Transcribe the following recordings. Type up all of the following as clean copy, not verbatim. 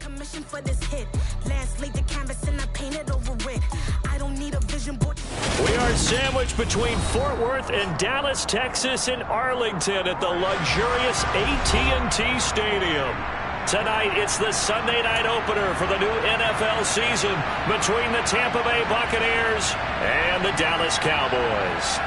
Commission for this hit. Lance laid the canvas and I painted over it. I don't need a vision board. We are sandwiched between Fort Worth and Dallas, Texas, and Arlington at the luxurious AT&T Stadium. Tonight, it's the Sunday night opener for the new NFL season between the Tampa Bay Buccaneers and the Dallas Cowboys.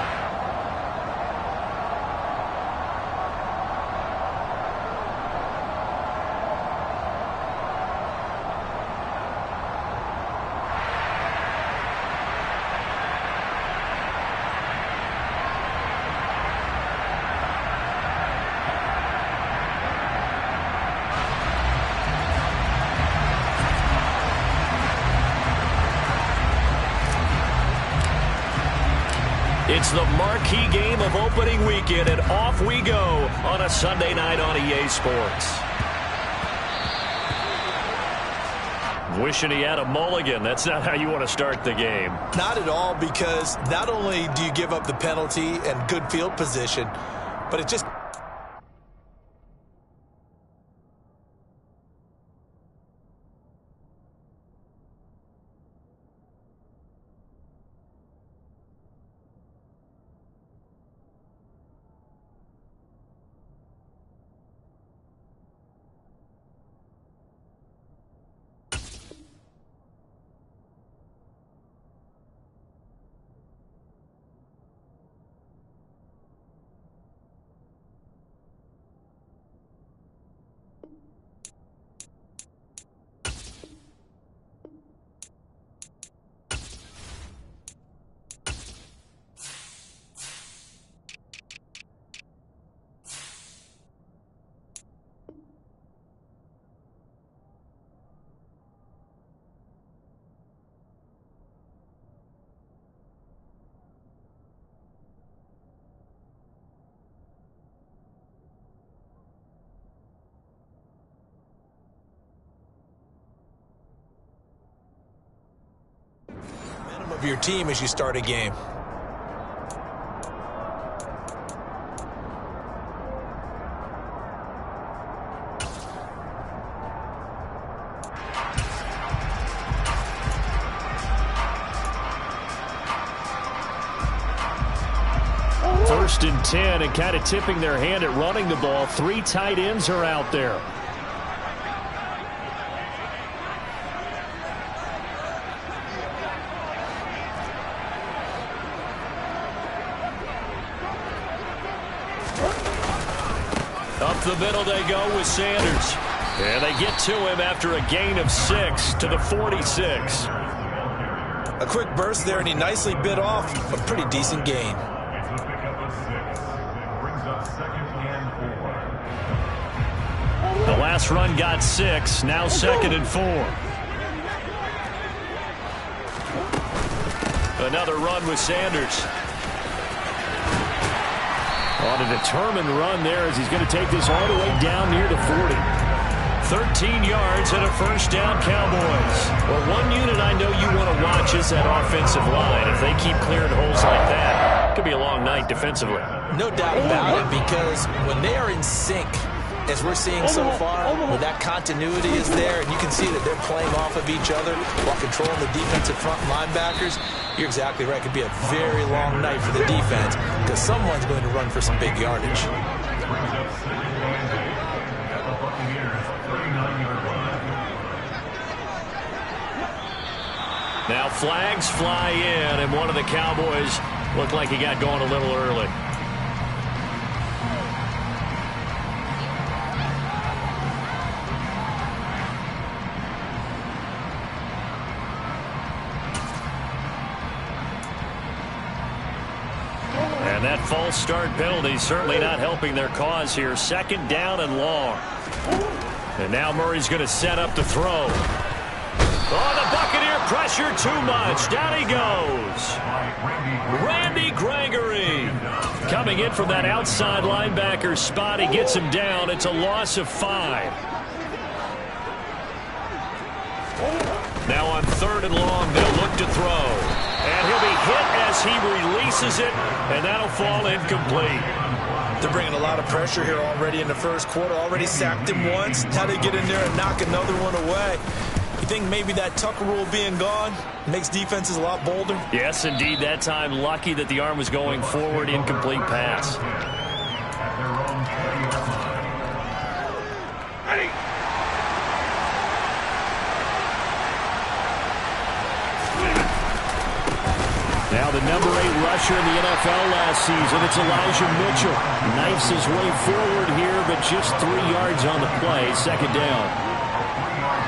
It's the marquee game of opening weekend, and off we go on a Sunday night on EA Sports. Wishing he had a mulligan. That's not how you want to start the game. Not at all, because not only do you give up the penalty and good field position, but it just... of your team as you start a game. First and 10, and kind of tipping their hand at running the ball. 3 tight ends are out there. Up the middle they go with Sanders. And they get to him after a gain of 6 to the 46. A quick burst there, and he nicely bit off a pretty decent gain. The last run got 6, now 2nd and 4. Another run with Sanders. On a determined run there as he's going to take this all the way down near the 40. 13 yards and a first down, Cowboys. Well, one unit I know you want to watch is that offensive line. If they keep clearing holes like that, it could be a long night defensively. No doubt about it, because when they are in sync, as we're seeing so far, when that continuity is there, and you can see that they're playing off of each other while controlling the defensive front linebackers, you're exactly right. It could be a very long night for the defense because someone's going to run for some big yardage. Now flags fly in, and one of the Cowboys looked like he got going a little early. And that false start penalty certainly not helping their cause here. 2nd down and long. And now Murray's going to set up to throw. Oh, the Buccaneer pressure too much. Down he goes. Randy Gregory coming in from that outside linebacker spot. He gets him down. It's a loss of 5. Now on 3rd and long, they'll look to throw. And he'll be hit as he releases it, and that'll fall incomplete. They're bringing a lot of pressure here already in the first quarter. Already sacked him once. Now they get in there and knock another one away. You think maybe that Tucker rule being gone makes defenses a lot bolder? Yes, indeed. That time, lucky that the arm was going forward. Incomplete pass. Now the number 8 rusher in the NFL last season, it's Elijah Mitchell. Knifes his way forward here, but just 3 yards on the play. Second down.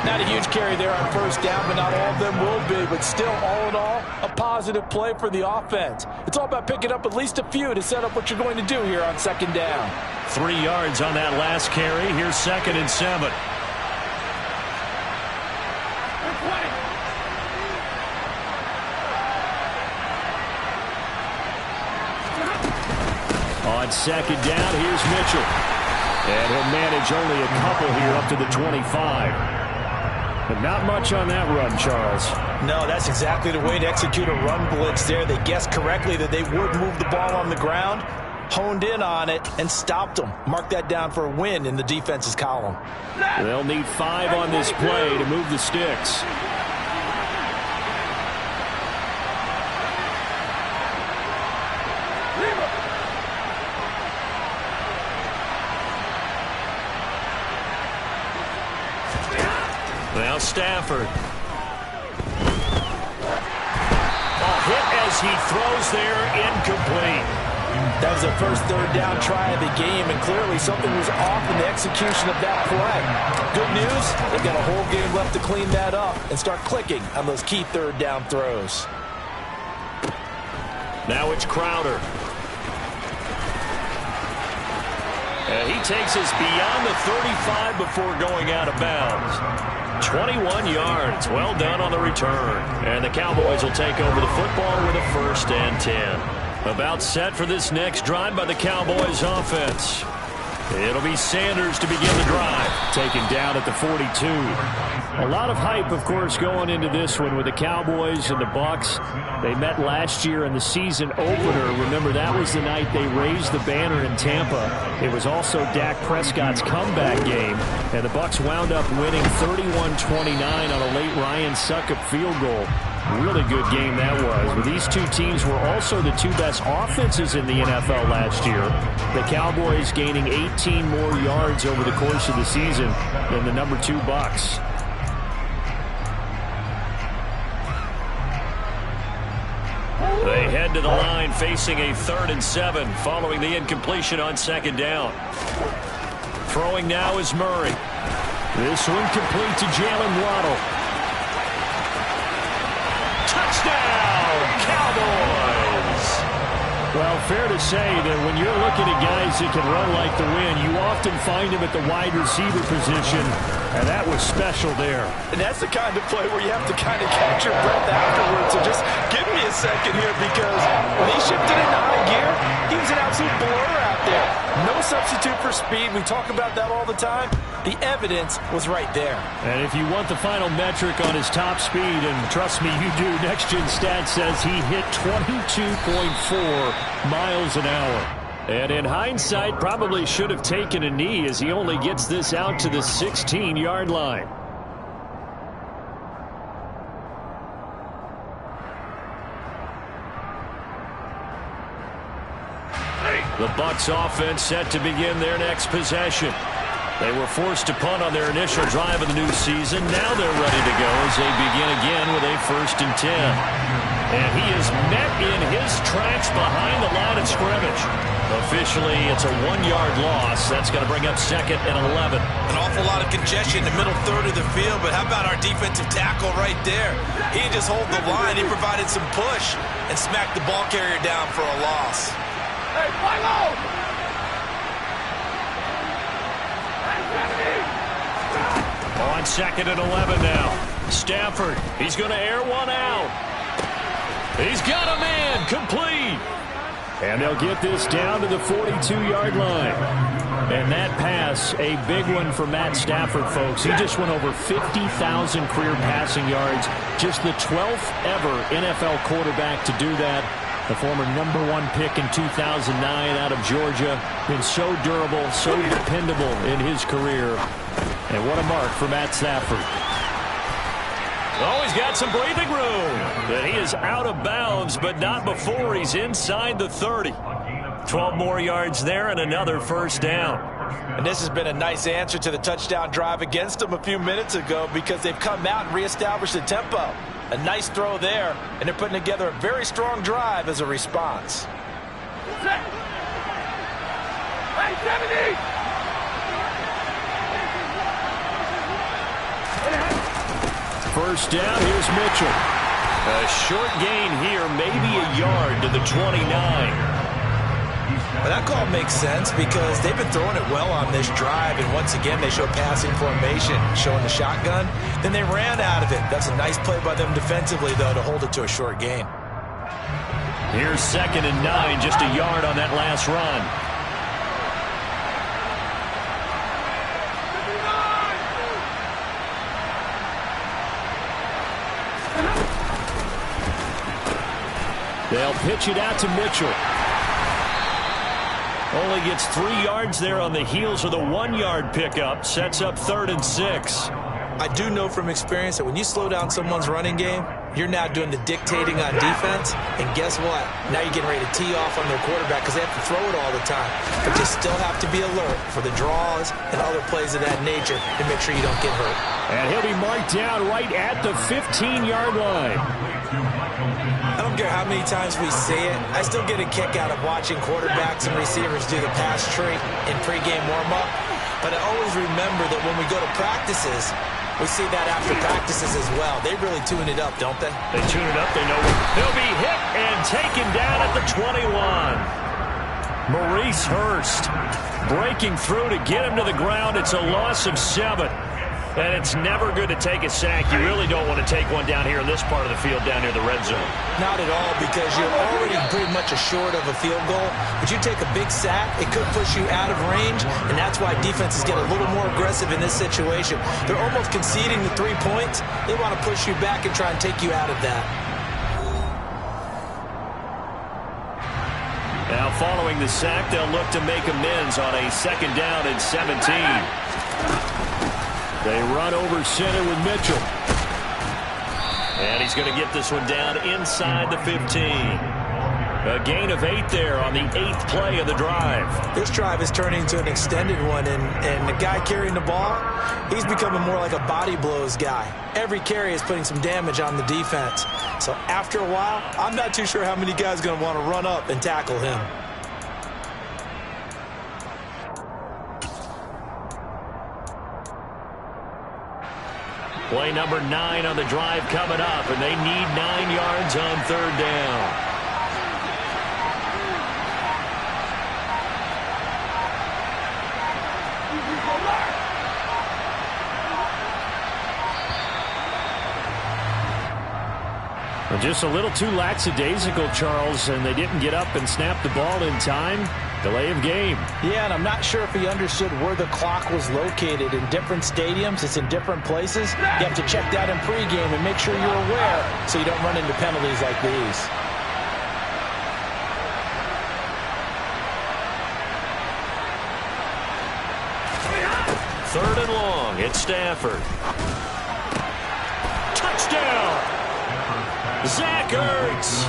Not a huge carry there on first down, but not all of them will be. But still, all in all, a positive play for the offense. It's all about picking up at least a few to set up what you're going to do here on second down. 3 yards on that last carry. Here's 2nd and 7. On second down, here's Mitchell. And he'll manage only a couple here up to the 25. But not much on that run, Charles. No, that's exactly the way to execute a run blitz there. They guessed correctly that they would move the ball on the ground, honed in on it, and stopped them. Mark that down for a win in the defense's column. They'll need 5 on this play to move the sticks. Now Stafford. Hit as he throws there, incomplete. That was the first third down try of the game, and clearly something was off in the execution of that play. Good news, they've got a whole game left to clean that up and start clicking on those key third down throws. Now it's Crowder. And he takes us beyond the 35 before going out of bounds. 21 yards. Well done on the return. And the Cowboys will take over the football with a 1st and 10. About set for this next drive by the Cowboys offense. It'll be Sanders to begin the drive. Taken down at the 42. A lot of hype, of course, going into this one with the Cowboys and the Bucs. They met last year in the season opener. Remember, that was the night they raised the banner in Tampa. It was also Dak Prescott's comeback game, and the Bucs wound up winning 31-29 on a late Ryan Succop field goal. Really good game that was. But these two teams were also the 2 best offenses in the NFL last year. The Cowboys gaining 18 more yards over the course of the season than the number 2 Bucs. They head to the line facing a 3rd and 7 following the incompletion on second down. Throwing now is Murray. This one complete to Jalen Waddle. Touchdown, Cowboys! Well, fair to say that when you're looking at guys that can run like the wind, you often find them at the wide receiver position, and that was special there. And that's the kind of play where you have to kind of catch your breath afterwards. So just give me a second here, because when he shifted into high gear, he was an absolute blur out there. No substitute for speed. We talk about that all the time. The evidence was right there. And if you want the final metric on his top speed, and trust me, you do, Next Gen Stats says he hit 22.4 miles an hour. And in hindsight, probably should have taken a knee as he only gets this out to the 16-yard line. The Bucs offense set to begin their next possession. They were forced to punt on their initial drive of the new season. Now they're ready to go as they begin again with a 1st and 10. And he is met in his tracks behind the line of scrimmage. Officially, it's a 1-yard loss. That's going to bring up 2nd and 11. An awful lot of congestion in the middle third of the field, but how about our defensive tackle right there? He didn't just hold the line. He provided some push and smacked the ball carrier down for a loss. Hey, follow! On 2nd and 11 now. Stafford, he's going to air one out. He's got a man, complete. And they'll get this down to the 42-yard line. And that pass, a big one for Matt Stafford, folks. He just went over 50,000 career passing yards. Just the 12th ever NFL quarterback to do that. The former #1 pick in 2009 out of Georgia. Been so durable, so dependable in his career. And what a mark for Matt Stafford. Oh, he's got some breathing room. But he is out of bounds, but not before he's inside the 30. 12 more yards there and another first down. And this has been a nice answer to the touchdown drive against them a few minutes ago because they've come out and reestablished the tempo. A nice throw there, and they're putting together a very strong drive as a response. Hey, 70! First down, here's Mitchell. A short gain here, maybe a yard to the 29. Well, that call makes sense because they've been throwing it well on this drive, and once again they show passing formation, showing the shotgun. Then they ran out of it. That's a nice play by them defensively, though, to hold it to a short gain. Here's 2nd and 9, just a yard on that last run. They'll pitch it out to Mitchell. Only gets 3 yards there on the heels of the 1-yard pickup. Sets up 3rd and 6. I do know from experience that when you slow down someone's running game, you're now doing the dictating on defense. And guess what? Now you're getting ready to tee off on their quarterback because they have to throw it all the time. But you still have to be alert for the draws and other plays of that nature to make sure you don't get hurt. And he'll be marked down right at the 15-yard line. I don't care how many times we see it. I still get a kick out of watching quarterbacks and receivers do the pass tree in pregame warm-up. But I always remember that when we go to practices, we see that after practices as well. They really tune it up, don't they? They tune it up. They know he'll be hit and taken down at the 21. Maurice Hurst breaking through to get him to the ground. It's a loss of 7. And it's never good to take a sack. You really don't want to take one down here in this part of the field down near the red zone. Not at all, because you're already pretty much short of a field goal. But you take a big sack, it could push you out of range, and that's why defenses get a little more aggressive in this situation. They're almost conceding the 3 points. They want to push you back and try and take you out of that. Now following the sack, they'll look to make amends on a 2nd down and 17. They run over center with Mitchell. And he's going to get this one down inside the 15. A gain of 8 there on the 8th play of the drive. This drive is turning into an extended one, and the guy carrying the ball, he's becoming more like a body blows guy. Every carry is putting some damage on the defense. So after a while, I'm not too sure how many guys are going to want to run up and tackle him. Play number 9 on the drive coming up, and they need 9 yards on 3rd down. And just a little too lackadaisical, Charles, and they didn't get up and snap the ball in time. Delay of game. Yeah, and I'm not sure if he understood where the clock was located. In different stadiums, it's in different places. You have to check that in pregame and make sure you're aware so you don't run into penalties like these. Third and long. It's Stafford. Touchdown! Zach Ertz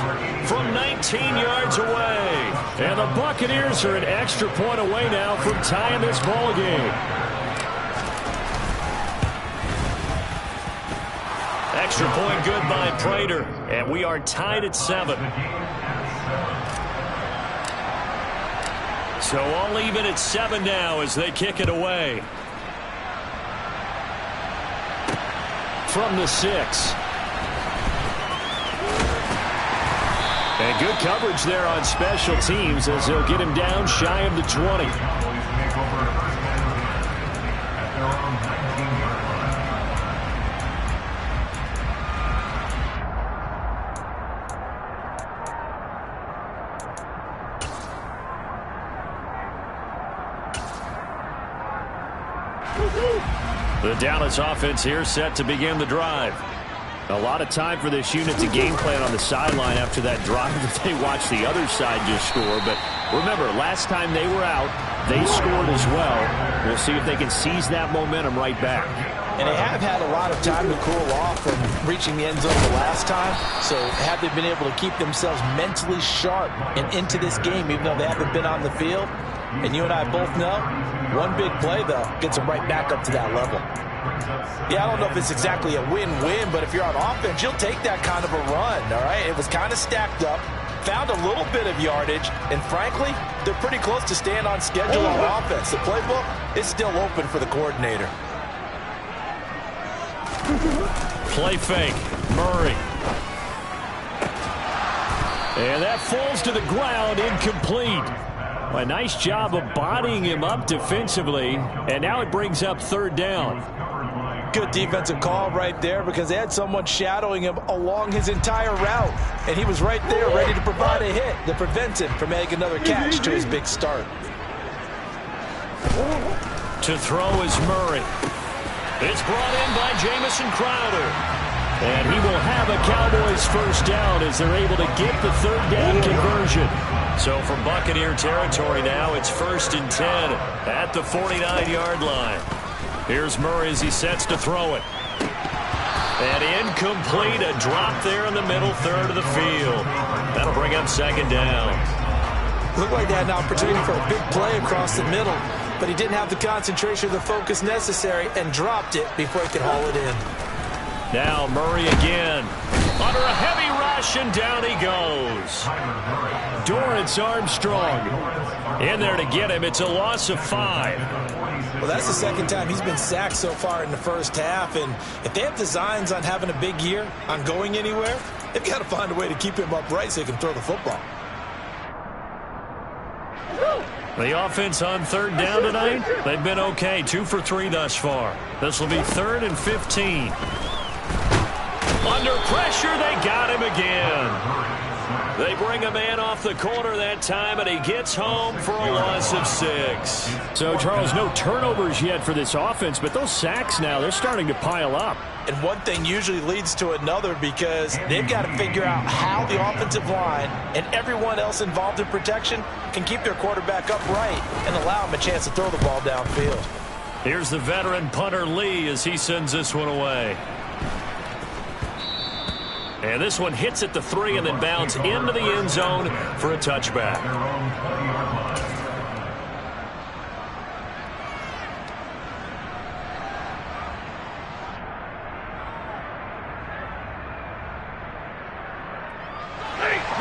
from 19 yards away. And the Buccaneers are an extra point away now from tying this ball game. Extra point good by Prater. And we are tied at 7. So all even at 7 now as they kick it away. From the 6. And good coverage there on special teams as they'll get him down shy of the 20. The Dallas offense here set to begin the drive. A lot of time for this unit to game plan on the sideline after that drive that they watched the other side just score. But remember, last time they were out, they scored as well. We'll see if they can seize that momentum right back. And they have had a lot of time to cool off from reaching the end zone the last time. So have they been able to keep themselves mentally sharp and into this game, even though they haven't been on the field? And you and I both know, one big play, though, gets them right back up to that level. Yeah, I don't know if it's exactly a win-win, but if you're on offense, you'll take that kind of a run, all right? It was kind of stacked up, found a little bit of yardage, and frankly, they're pretty close to staying on schedule on offense. The playbook is still open for the coordinator. Play fake, Murray. And that falls to the ground, incomplete. A nice job of bodying him up defensively, and now it brings up third down. Good defensive call right there because they had someone shadowing him along his entire route, and he was right there ready to provide a hit to prevent him from making another catch to his big start. To throw is Murray. It's brought in by Jamison Crowder. And he will have a Cowboys first down as they're able to get the third down conversion. So from Buccaneer territory now, it's 1st and 10 at the 49-yard line. Here's Murray as he sets to throw it. And incomplete, a drop there in the middle third of the field. That'll bring up second down. Looked like they had an opportunity for a big play across the middle, but he didn't have the concentration or the focus necessary and dropped it before he could haul it in. Now Murray again. Under a heavy rush, and down he goes. Dorrance Armstrong in there to get him. It's a loss of 5. Well, that's the second time he's been sacked so far in the first half, and if they have designs on having a big year, on going anywhere, they've got to find a way to keep him upright so he can throw the football. The offense on third down tonight, they've been okay. 2 for 3 thus far. This will be 3rd and 15. Under pressure, they got him again. They bring a man off the corner that time, and he gets home for a loss of 6. So, Charles, no turnovers yet for this offense, but those sacks now, they're starting to pile up. And one thing usually leads to another because they've got to figure out how the offensive line and everyone else involved in protection can keep their quarterback upright and allow him a chance to throw the ball downfield. Here's the veteran punter Lee as he sends this one away. And this one hits at the 3 and then bounds into the end zone for a touchback.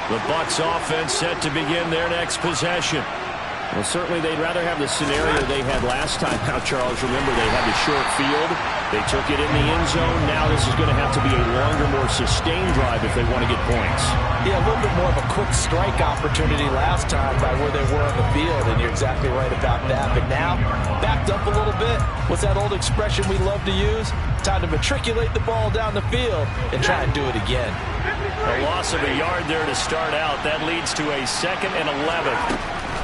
The Bucs offense set to begin their next possession. Well, certainly they'd rather have the scenario they had last time out, Charles. Remember, they had the short field. They took it in the end zone. Now this is going to have to be a longer, more sustained drive if they want to get points. Yeah, a little bit more of a quick strike opportunity last time by where they were on the field, and you're exactly right about that. But now, backed up a little bit. What's that old expression we love to use? Time to matriculate the ball down the field and try and do it again. A loss of a yard there to start out. That leads to a 2nd and 11.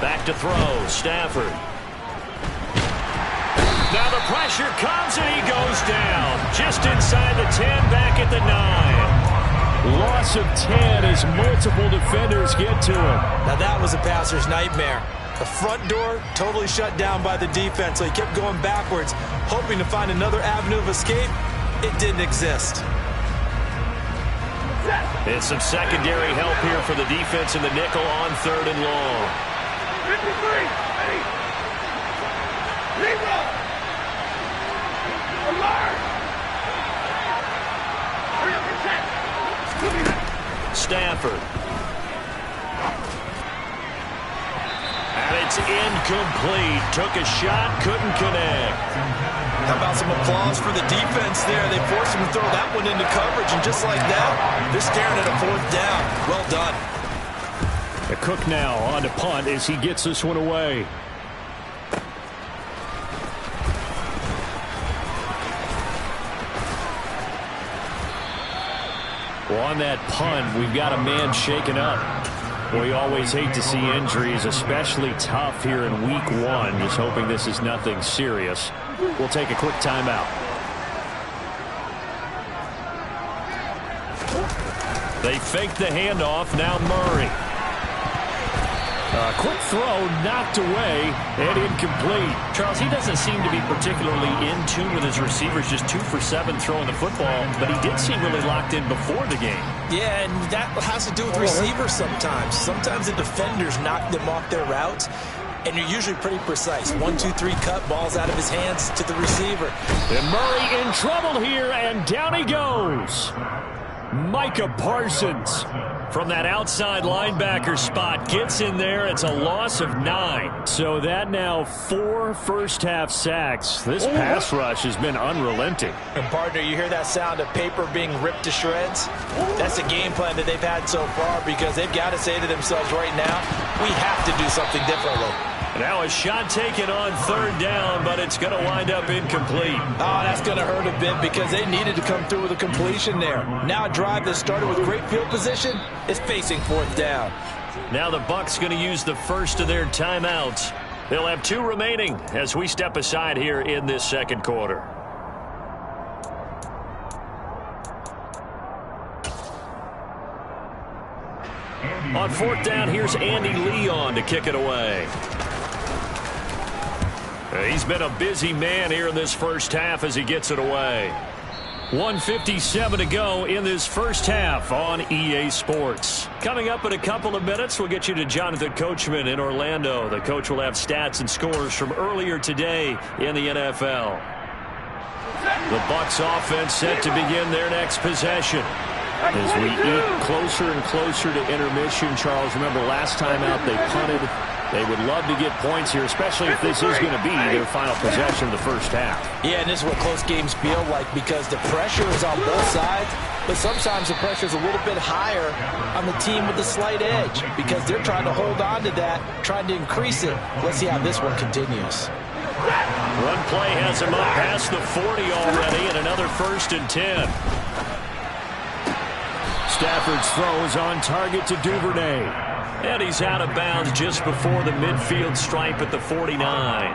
Back to throw, Stafford. Now the pressure comes and he goes down. Just inside the 10, back at the 9. Loss of 10 as multiple defenders get to him. Now that was a passer's nightmare. The front door totally shut down by the defense, so he kept going backwards, hoping to find another avenue of escape. It didn't exist. It's some secondary help here for the defense in the nickel on 3rd and long. 53, ready. Zero. Alert. Hurry up and check. Stafford. And it's incomplete. Took a shot, couldn't connect. How about some applause for the defense there? They forced him to throw that one into coverage, and just like that, they're staring at a 4th down. Well done. The Cook now on to punt as he gets this one away. Well, on that punt, we've got a man shaken up. We always hate to see injuries, especially tough here in week 1. Just hoping this is nothing serious. We'll take a quick timeout. They fake the handoff. Now Murray. Quick throw knocked away and incomplete. Charles, he doesn't seem to be particularly in tune with his receivers, just 2 for 7 throwing the football, but he did seem really locked in before the game. Yeah, and that has to do with receivers sometimes. Sometimes the defenders knock them off their routes, and you're usually pretty precise. 1, 2, 3 cut, balls out of his hands to the receiver. And Murray in trouble here, and down he goes. Micah Parsons. From that outside linebacker spot, gets in there. It's a loss of 9. So that now 4 first-half sacks. This pass rush has been unrelenting. And, partner, you hear that sound of paper being ripped to shreds? That's the game plan that they've had so far, because they've got to say to themselves right now, we have to do something differently. Now a shot taken on 3rd down, but it's going to wind up incomplete. Oh, that's going to hurt a bit because they needed to come through with a completion there. Now a drive that started with great field position is facing 4th down. Now the Bucs going to use the first of their timeouts. They'll have 2 remaining as we step aside here in this second quarter. On 4th down, here's Andy Leon to kick it away. He's been a busy man here in this first half as he gets it away. 1:57 to go in this first half on EA Sports. Coming up in a couple of minutes, we'll get you to Jonathan Coachman in Orlando. The coach will have stats and scores from earlier today in the NFL. The Bucs offense set to begin their next possession. As we eat closer and closer to intermission, Charles, remember last time out they punted. They would love to get points here, especially if this is going to be their final possession of the first half. Yeah, and this is what close games feel like because the pressure is on both sides, but sometimes the pressure is a little bit higher on the team with the slight edge because they're trying to hold on to that, trying to increase it. Let's see how this one continues. Run play has him up past the 40 already, and another 1st and 10. Stafford's throw is on target to Duvernay. And he's out of bounds just before the midfield stripe at the 49.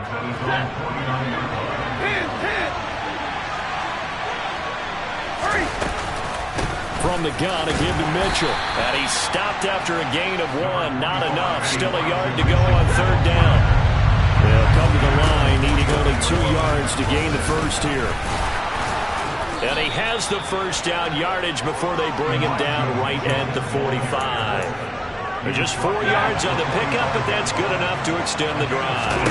From the gun, a give to Mitchell. And he's stopped after a gain of 1. Not enough. Still a yard to go on 3rd down. They'll come to the line, needing only 2 yards to gain the first here. And he has the first down yardage before they bring him down right at the 45. Just 4 yards on the pickup, but that's good enough to extend the drive.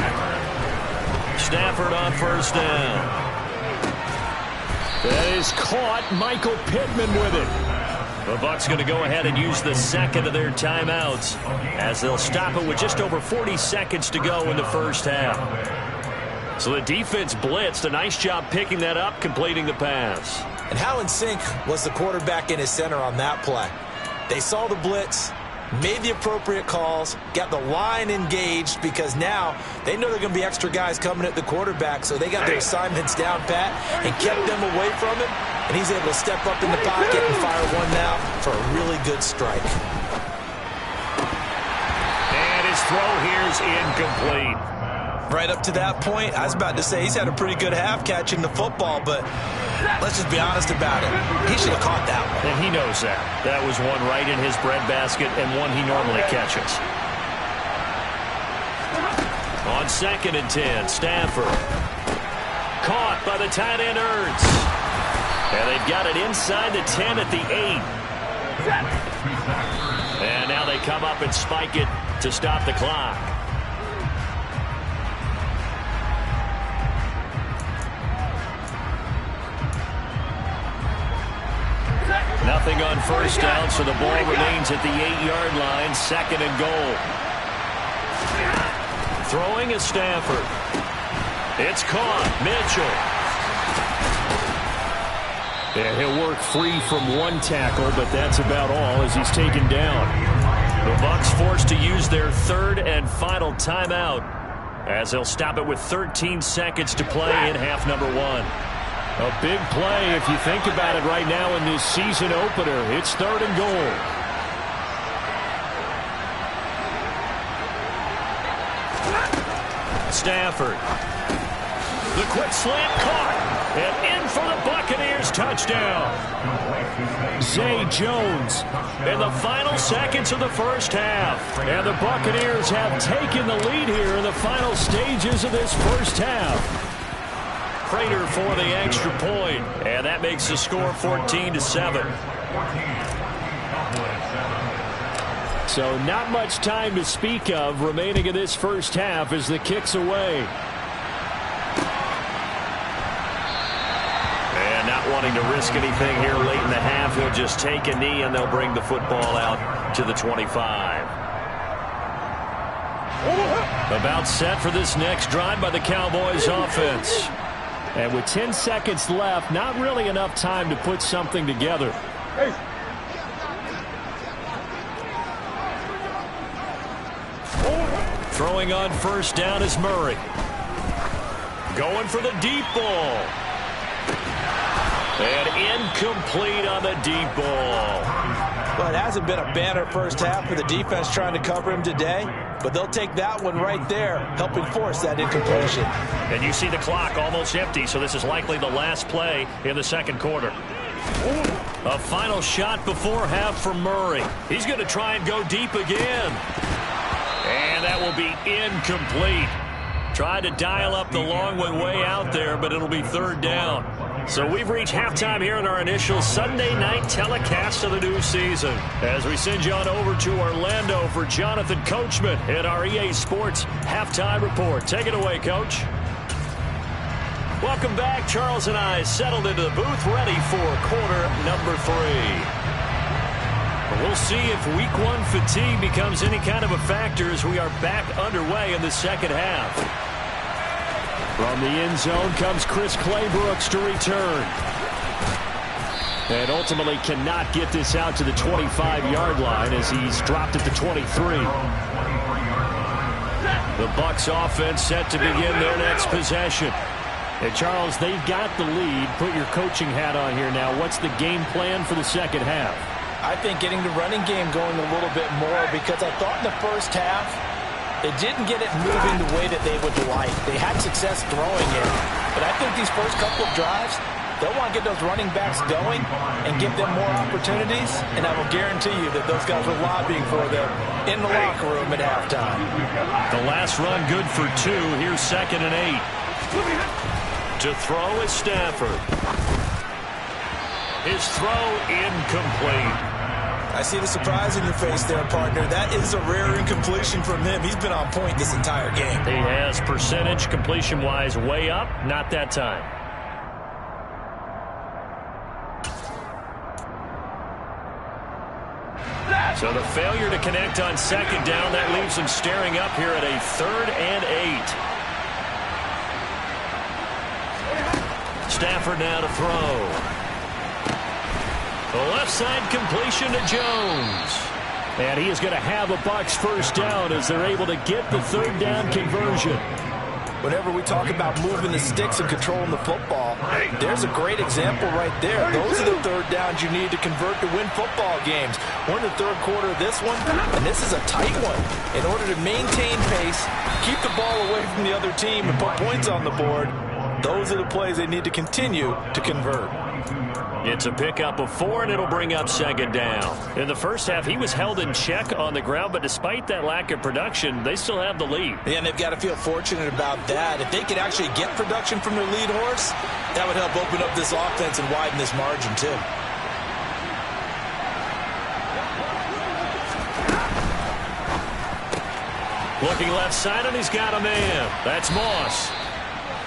Stafford on 1st down. That is caught. Michael Pittman with it. The Bucs going to go ahead and use the second of their timeouts as they'll stop it with just over 40 seconds to go in the first half. So the defense blitzed. A nice job picking that up, completing the pass. And how in sync was the quarterback in his center on that play? They saw the blitz, made the appropriate calls, got the line engaged because now they know there are going to be extra guys coming at the quarterback, so they got their assignments down pat and kept them away from him, and he's able to step up in the pocket and fire one now for a really good strike. And his throw here is incomplete. Right up to that point, I was about to say he's had a pretty good half catching the football, but let's just be honest about it. He should have caught that one. And he knows that. That was one right in his breadbasket and one he normally catches. On 2nd and 10, Stafford. Caught by the tight end Ertz. And they've got it inside the 10 at the 8. And now they come up and spike it to stop the clock. Nothing on 1st down, so the ball remains at the 8-yard line, 2nd and goal. Throwing is Stafford. It's caught. Mitchell. Yeah, he'll work free from 1 tackle, but that's about all as he's taken down. The Bucs forced to use their 3rd and final timeout as they'll stop it with 13 seconds to play in half number 1. A big play if you think about it right now in this season opener. It's 3rd and goal. Stafford. The quick slant caught. And in for the Buccaneers touchdown. Zay Jones. In the final seconds of the first half. And the Buccaneers have taken the lead here in the final stages of this first half. Prater for the extra point. And that makes the score 14-7. So not much time to speak of remaining in this first half as the kick's away. And not wanting to risk anything here late in the half, he'll just take a knee and they'll bring the football out to the 25. About set for this next drive by the Cowboys offense. And with 10 seconds left, not really enough time to put something together. Throwing on first down is Murray. Going for the deep ball. And incomplete on the deep ball. Well, it hasn't been a banner first half for the defense trying to cover him today, but they'll take that one right there, helping force that incompletion. And you see the clock almost empty, so this is likely the last play in the second quarter. A final shot before half for Murray. He's going to try and go deep again. And that will be incomplete. Tried to dial up the long one way out there, but it'll be third down. So we've reached halftime here in our initial Sunday night telecast of the new season. As we send you on over to Orlando for Jonathan Coachman at our EA Sports Halftime Report. Take it away, Coach. Welcome back. Charles and I settled into the booth, ready for quarter number 3. We'll see if week 1 fatigue becomes any kind of a factor as we are back underway in the second half. From the end zone comes Chris Claybrooks to return. And ultimately cannot get this out to the 25-yard line as he's dropped at the 23. The Bucs offense set to begin their next possession. And Charles, they've got the lead. Put your coaching hat on here now. What's the game plan for the second half? I think getting the running game going a little bit more, because I thought in the first half they didn't get it moving the way that they would like. They had success throwing it. But I think these first couple of drives, they'll want to get those running backs going and give them more opportunities. And I will guarantee you that those guys were lobbying for them in the locker room at halftime. The last run good for 2. Here's 2nd and 8. To throw is Stafford. His throw incomplete. I see the surprise in your face there, partner. That is a rare incompletion from him. He's been on point this entire game. He has percentage completion-wise way up. Not that time. So the failure to connect on second down, that leaves him staring up here at a 3rd and 8. Stafford now to throw. The left side completion to Jones. And he is going to have a Bucs first down as they're able to get the 3rd down conversion. Whenever we talk about moving the sticks and controlling the football, there's a great example right there. Those are the 3rd downs you need to convert to win football games. We're in the 3rd quarter of this one, and this is a tight one. In order to maintain pace, keep the ball away from the other team, and put points on the board, those are the plays they need to continue to convert. It's a pickup of 4, and it'll bring up 2nd down. In the first half, he was held in check on the ground, but despite that lack of production, they still have the lead. Yeah, and they've got to feel fortunate about that. If they could actually get production from their lead horse, that would help open up this offense and widen this margin, too. Looking left side, and he's got a man. That's Moss.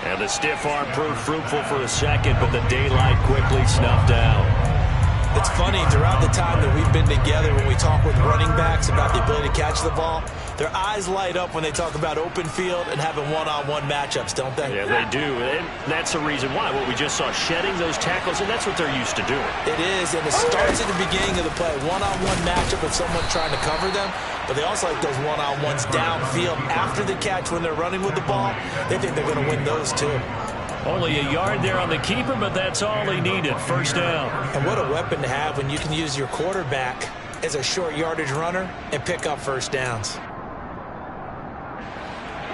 And the stiff arm proved fruitful for a second, but the daylight quickly snuffed out. It's funny, throughout the time that we've been together, when we talk with running backs about the ability to catch the ball, their eyes light up when they talk about open field and having one-on-one matchups, don't they? Yeah, they do. And that's the reason why. What we just saw, shedding those tackles, and that's what they're used to doing. It is, and it starts at the beginning of the play. One-on-one matchup with someone trying to cover them, but they also like those one-on-ones downfield after the catch when they're running with the ball. They think they're going to win those, too. Only a yard there on the keeper, but that's all he needed. First down. And what a weapon to have when you can use your quarterback as a short yardage runner and pick up first downs.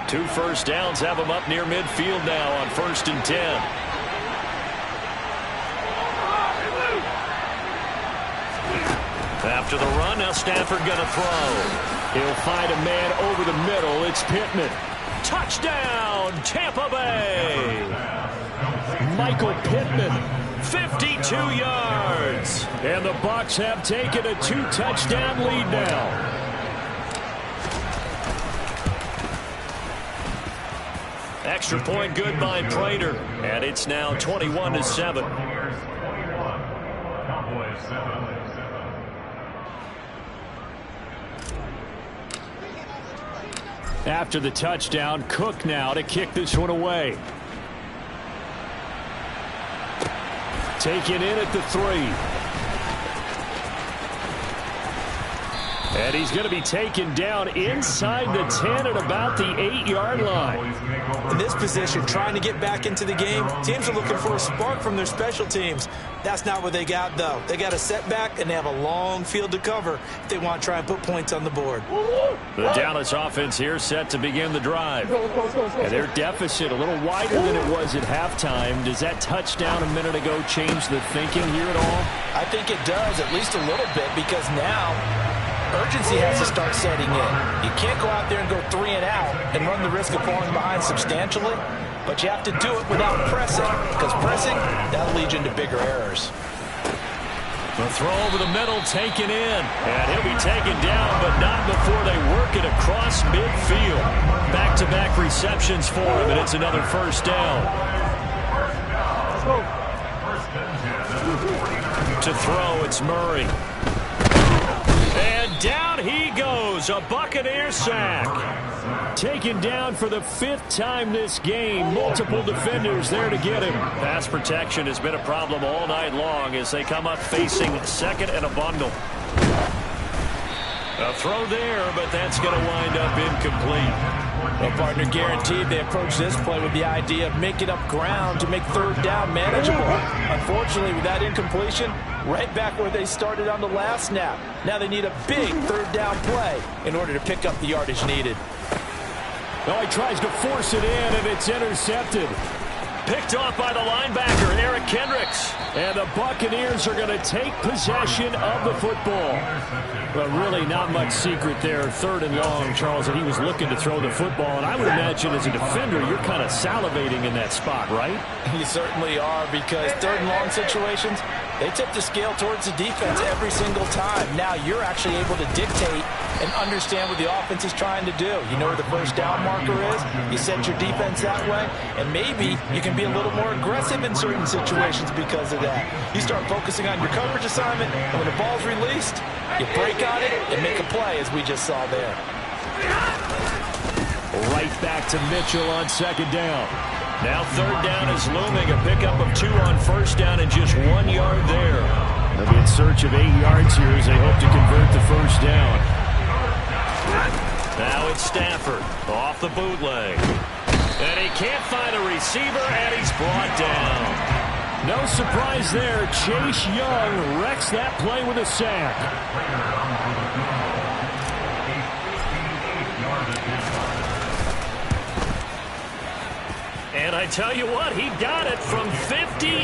2 first downs have him up near midfield now on 1st and 10. After the run, now Stafford going to throw. He'll find a man over the middle. It's Pittman. Touchdown, Tampa Bay. Michael Pittman. 52 yards. And the Bucs have taken a 2-touchdown lead now. Extra point good by Prater. And it's now 21-7. After the touchdown, Cook now to kick this one away. Taken in at the 3. And he's going to be taken down inside the 10 at about the 8-yard line. In this position, trying to get back into the game, teams are looking for a spark from their special teams. That's not what they got, though. They got a setback, and they have a long field to cover if they want to try and put points on the board. The Dallas offense here set to begin the drive. And their deficit a little wider than it was at halftime. Does that touchdown a minute ago change the thinking here at all? I think it does, at least a little bit, because now urgency has to start setting in. You can't go out there and go 3 and out and run the risk of falling behind substantially, but you have to do it without pressing, because pressing, that'll lead you into bigger errors. The throw over the middle taken in, and he'll be taken down, but not before they work it across midfield. Back-to-back receptions for him, and it's another first down. To throw, it's Murray. And down he goes, a Buccaneer sack. Taken down for the 5th time this game. Multiple defenders there to get him. Pass protection has been a problem all night long as they come up facing second and a bundle. A throw there, but that's going to wind up incomplete. Well, partner, guaranteed they approach this play with the idea of making up ground to make 3rd down manageable. Unfortunately, with that incompletion, right back where they started on the last snap. Now they need a big 3rd down play in order to pick up the yardage needed. Oh, he tries to force it in, and it's intercepted. Picked off by the linebacker, Eric Kendricks. And the Buccaneers are going to take possession of the football. But really not much secret there. 3rd and long, Charles, and he was looking to throw the football. And I would imagine as a defender, you're kind of salivating in that spot, right? You certainly are, because 3rd and long situations, they tip the scale towards the defense every single time. Now you're actually able to dictate and understand what the offense is trying to do. You know where the first down marker is. You set your defense that way, and maybe you can be a little more aggressive in certain situations because of that. You start focusing on your coverage assignment, and when the ball's released, you break on it and make a play, as we just saw there. Right back to Mitchell on 2nd down. Now 3rd down is looming. A pickup of 2 on 1st down and just 1 yard there. They'll be in search of 8 yards here as they hope to convert the 1st down. Now it's Stafford off the bootleg. And he can't find a receiver, and he's brought down. No surprise there. Chase Young wrecks that play with a sack. And I tell you what, he got it from 58.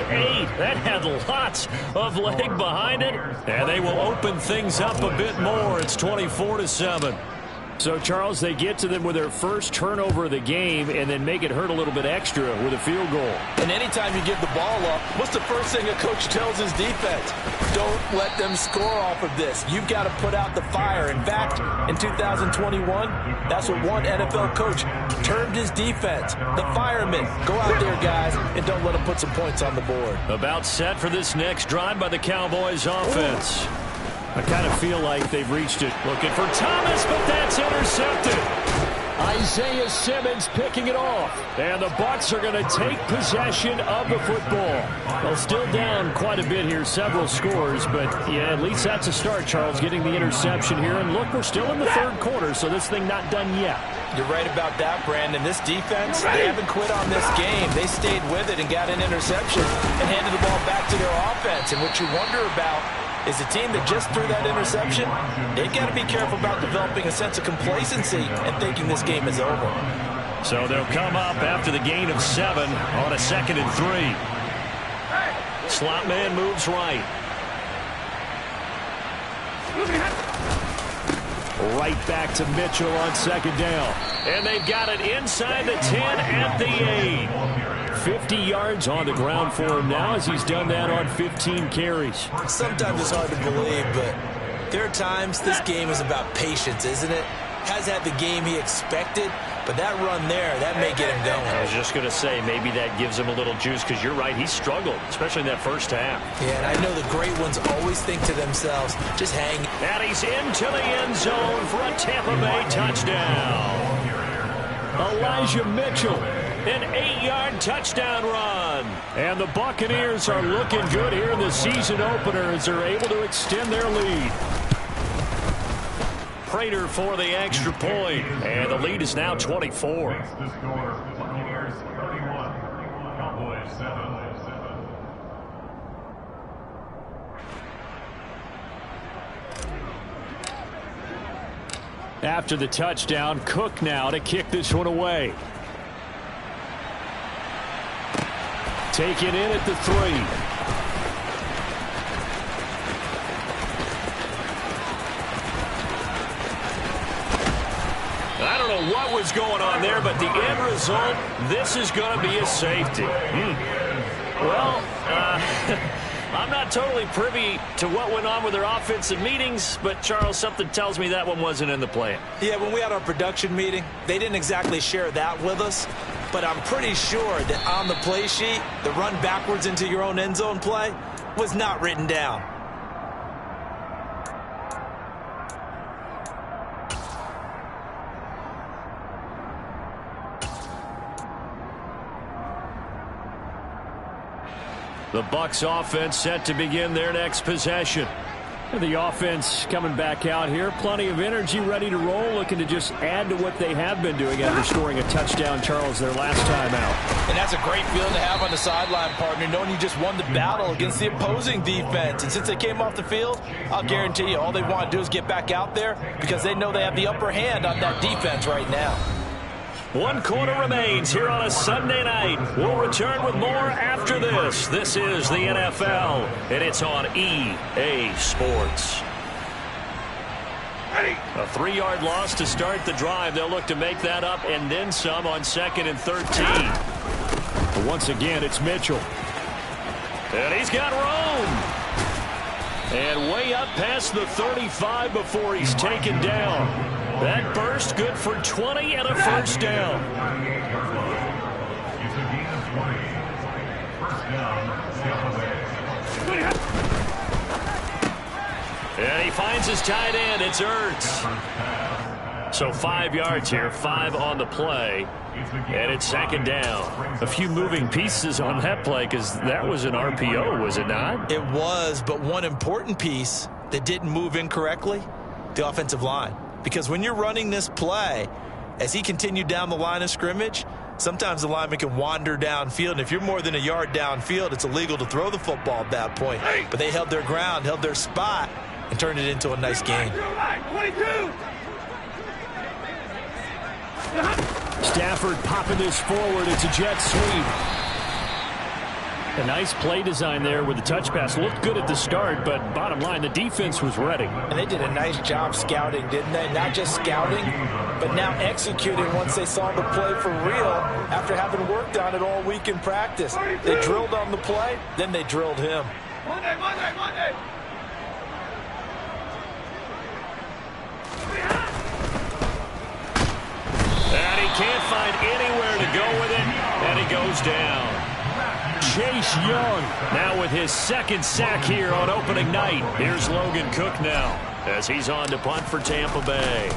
That had lots of leg behind it. And they will open things up a bit more. It's 24-7. So, Charles, they get to them with their first turnover of the game and then make it hurt a little bit extra with a field goal. And anytime you give the ball up, what's the first thing a coach tells his defense? Don't let them score off of this. You've got to put out the fire. In fact, in 2021, that's what one NFL coach termed his defense. The firemen. Go out there, guys, and don't let them put some points on the board. About set for this next drive by the Cowboys offense. I kind of feel like they've reached it. Looking for Thomas, but that's intercepted. Isaiah Simmons picking it off. And the Bucs are going to take possession of the football. Well, still down quite a bit here, several scores, but yeah, at least that's a start, Charles, getting the interception here. And look, we're still in the 3rd quarter, so this thing not done yet. You're right about that, Brandon. This defense, they haven't quit on this game. They stayed with it and got an interception and handed the ball back to their offense. And what you wonder about is a team that just threw that interception, they've got to be careful about developing a sense of complacency and thinking this game is over. So they'll come up after the gain of 7 on a 2nd and 3. Slot man moves right. Right back to Mitchell on second down. And they've got it inside the 10 at the 8. 50 yards on the ground for him now as he's done that on 15 carries. Sometimes it's hard to believe, but there are times this game is about patience, isn't it? Has had the game he expected, but that run there, that may get him going. I was just going to say, maybe that gives him a little juice, because you're right, he struggled, especially in that first half. Yeah, and I know the great ones always think to themselves, just hang. And he's into the end zone for a Tampa Bay touchdown. Elijah Mitchell. An 8-yard touchdown run. And the Buccaneers are looking good here in the season opener as they're able to extend their lead. Prater for the extra point. And the lead is now 24. After the touchdown, Cook now to kick this one away. Taken in at the 3. I don't know what was going on there, but the end result, this is going to be a safety. Well, I'm not totally privy to what went on with their offensive meetings, but, Charles, something tells me that one wasn't in the plan. Yeah, when we had our production meeting, they didn't exactly share that with us, but I'm pretty sure that on the play sheet, the run backwards into your own end zone play was not written down. The Bucs offense set to begin their next possession. The offense coming back out here. Plenty of energy, ready to roll, looking to just add to what they have been doing after scoring a touchdown, Charles, their last time out. And that's a great feeling to have on the sideline, partner, knowing you just won the battle against the opposing defense. And since they came off the field, I'll guarantee you all they want to do is get back out there because they know they have the upper hand on that defense right now. 1 quarter remains here on a Sunday night. We'll return with more after this. This is the NFL, and it's on EA Sports. A 3-yard loss to start the drive. They'll look to make that up and then some on 2nd and 13. But once again, it's Mitchell. And he's got room. And way up past the 35 before he's taken down. That burst good for 20 and a first down. And he finds his tight end. It's Ertz. So 5 yards here, 5 on the play. And it's 2nd down. A few moving pieces on that play because that was an RPO, was it not? It was, but one important piece that didn't move incorrectly, the offensive line. Because when you're running this play, as he continued down the line of scrimmage, sometimes the lineman can wander downfield. And if you're more than a yard downfield, it's illegal to throw the football at that point. But they held their ground, held their spot, and turned it into a nice game. 22. Stafford popping this forward. It's a jet sweep. A nice play design there with the touch pass. Looked good at the start, but bottom line, the defense was ready. And they did a nice job scouting, didn't they? Not just scouting, but now executing once they saw the play for real after having worked on it all week in practice. They drilled on the play, then they drilled him. Monday. And he can't find anywhere to go with it, and he goes down. Chase Young now with his 2nd sack here on opening night. Here's Logan Cook now as he's on to punt for Tampa Bay.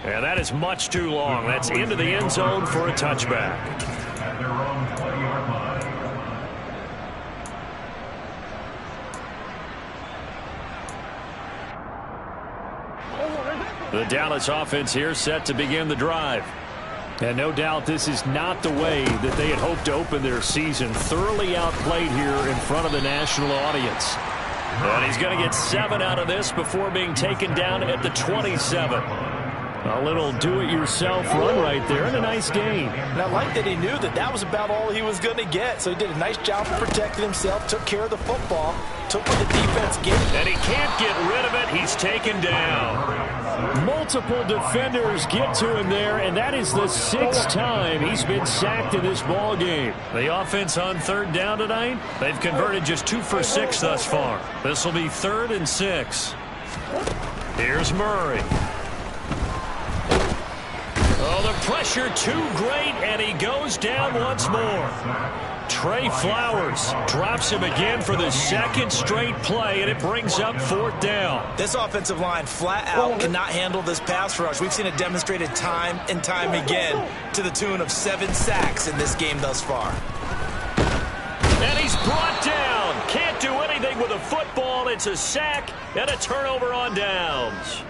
And that is much too long. That's into the end zone for a touchback. The Dallas offense here set to begin the drive. And no doubt this is not the way that they had hoped to open their season. Thoroughly outplayed here in front of the national audience. And he's going to get 7 out of this before being taken down at the 27. A little do-it-yourself run right there and a nice gain. And I like that he knew that that was about all he was going to get. So he did a nice job of protecting himself, took care of the football, took what the defense gave. And he can't get rid of it. He's taken down. Multiple defenders get to him there, and that is the 6th time he's been sacked in this ball game. The offense on 3rd down tonight, they've converted just 2 for 6 thus far. This will be 3rd and 6. Here's Murray. Oh, the pressure too great, and he goes down once more. Trey Flowers drops him again for the 2nd straight play, and it brings up 4th down. This offensive line flat out cannot handle this pass rush. We've seen it demonstrated time and time again to the tune of 7 sacks in this game thus far. And he's brought down. Can't do anything with a football. It's a sack and a turnover on downs.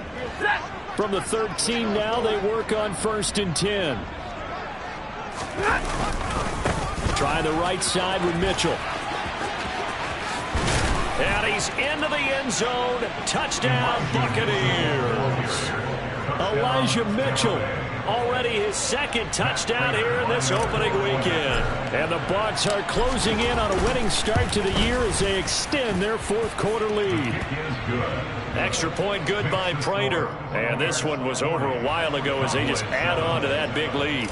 From the 13 now, they work on 1st and 10. Try the right side with Mitchell. And he's into the end zone. Touchdown, Buccaneers. Elijah Mitchell. Already his 2nd touchdown here in this opening weekend. And the Bucs are closing in on a winning start to the year as they extend their 4th quarter lead. Extra point good by Prater. And this one was over a while ago as they just add on to that big lead.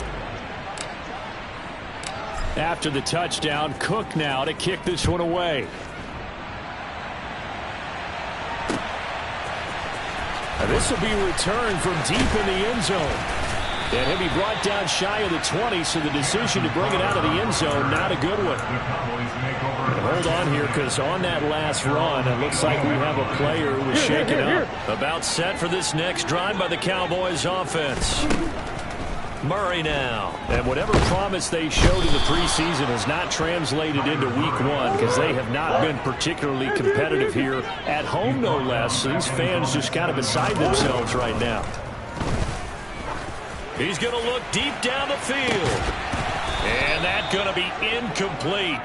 After the touchdown, Cook now to kick this one away. And this will be returned from deep in the end zone. And he'll be brought down shy of the 20, so the decision to bring it out of the end zone, not a good one. And hold on here, because on that last run, it looks like we have a player who was shaken up. About set for this next drive by the Cowboys offense. Murray now. And whatever promise they showed in the preseason has not translated into week 1 because they have not been particularly competitive here at home, no less. So these fans just kind of beside themselves right now. He's going to look deep down the field. And that's going to be incomplete.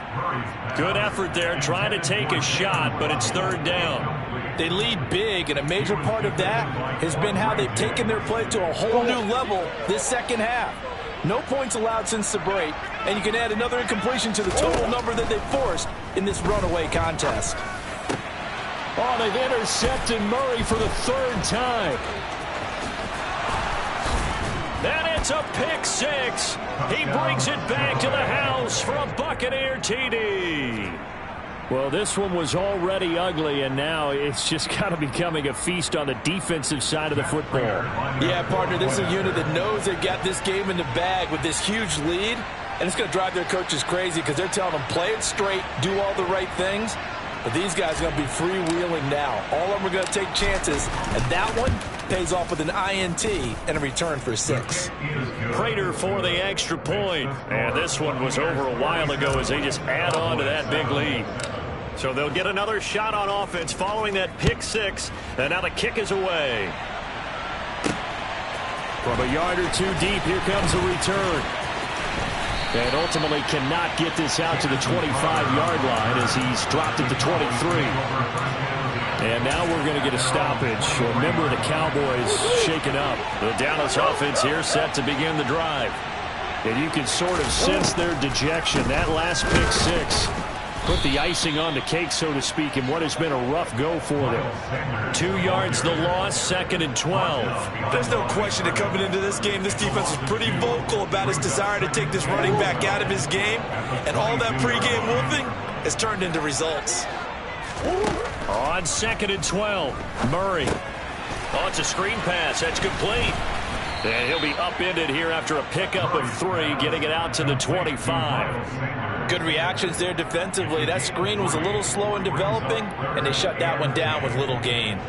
Good effort there trying to take a shot, but it's 3rd down. They lead big, and a major part of that has been how they've taken their play to a whole new level this 2nd half. No points allowed since the break, and you can add another incompletion to the total number that they've forced in this runaway contest. Oh, they've intercepted Murray for the 3rd time. And it's a pick 6. He brings it back to the house for a Buccaneer TD. Well, this one was already ugly, and now it's just kind of becoming a feast on the defensive side of the football. Yeah, partner, this is a unit that knows they've got this game in the bag with this huge lead, and it's going to drive their coaches crazy because they're telling them play it straight, do all the right things. But these guys are going to be freewheeling now. All of them are going to take chances, and that one pays off with an INT and a return for 6. Prater for the extra point. And this one was over a while ago as they just add on to that big lead. So they'll get another shot on offense following that pick 6. And now the kick is away. From a yard or 2 deep, here comes a return. And ultimately cannot get this out to the 25-yard line as he's dropped it to 23. And now we're going to get a stoppage. A member of the Cowboys shaken up. The Dallas offense here set to begin the drive. And you can sort of sense their dejection. That last pick 6 put the icing on the cake, so to speak, in what has been a rough go for them. 2 yards the loss, 2nd and 12. There's no question that coming into this game, this defense was pretty vocal about his desire to take this running back out of his game. And all that pregame wolfing has turned into results. On 2nd and 12, Murray. Oh, it's a screen pass. That's complete. And he'll be upended here after a pickup of 3, getting it out to the 25. Good reactions there defensively. That screen was a little slow in developing, and they shut that one down with little gain.